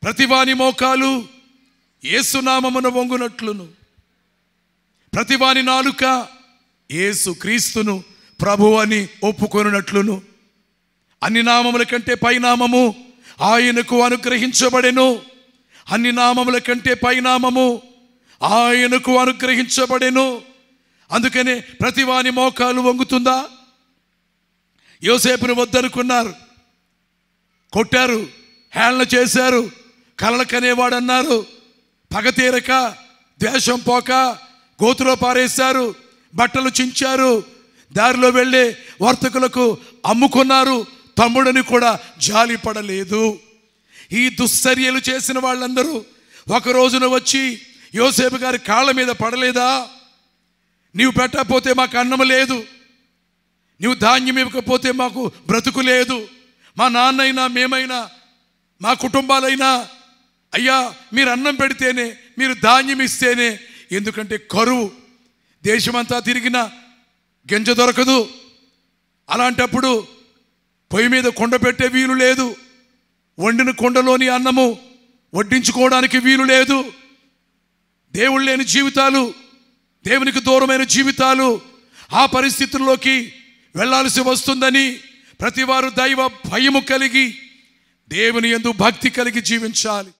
ప్రతివాని మోకాలు యేసు నామమున వంగునట్లును, ప్రతివాని నాలుక యేసు క్రీస్తును ప్రభు అని ఒప్పుకొనున్నట్లును, అన్ని నామముల కంటే పైనామము ఆయనకు అనుగ్రహించబడెను. అన్ని నామముల కంటే పైనామము ఆయనకు అనుగ్రహించబడెను. అందుకనే ప్రతివాని మోకాలు వంగుతుందా? యోసేపును వద్దనుకున్నారు, కొట్టారు, హేళన చేశారు, కలలు కనేవాడు అన్నారు. పగ తీరక, ద్వేషం పోక గోతులో పారేశారు, బట్టలు చించారు, దారిలో వెళ్ళే వర్తకులకు అమ్ముకున్నారు. తమ్ముడని కూడా జాలి పడలేదు. ఈ దుశ్చర్యలు చేసిన వాళ్ళందరూ ఒక రోజున వచ్చి యోసేపు గారి కాళ్ళ మీద పడలేదా? నీవు పెట్టకపోతే మాకు అన్నం లేదు, నీవు ధాన్యం ఇవ్వకపోతే మాకు బ్రతుకు లేదు, మా నాన్నైనా మేమైనా మా కుటుంబాలైనా అయ్యా మీరు అన్నం పెడితేనే, మీరు ధాన్యం ఇస్తేనే. ఎందుకంటే కరువు, దేశమంతా తిరిగినా గింజ దొరకదు. అలాంటప్పుడు పొయ్యి మీద కుండ పెట్టే వీలు లేదు, వండిన కుండలోని అన్నము వడ్డించుకోవడానికి వీలు లేదు. దేవుడు లేని జీవితాలు, దేవునికి దూరమైన జీవితాలు, ఆ పరిస్థితుల్లోకి వెళ్ళాల్సి వస్తుందని ప్రతివారు దైవ భయము కలిగి దేవుని యందు భక్తి కలిగి జీవించాలి.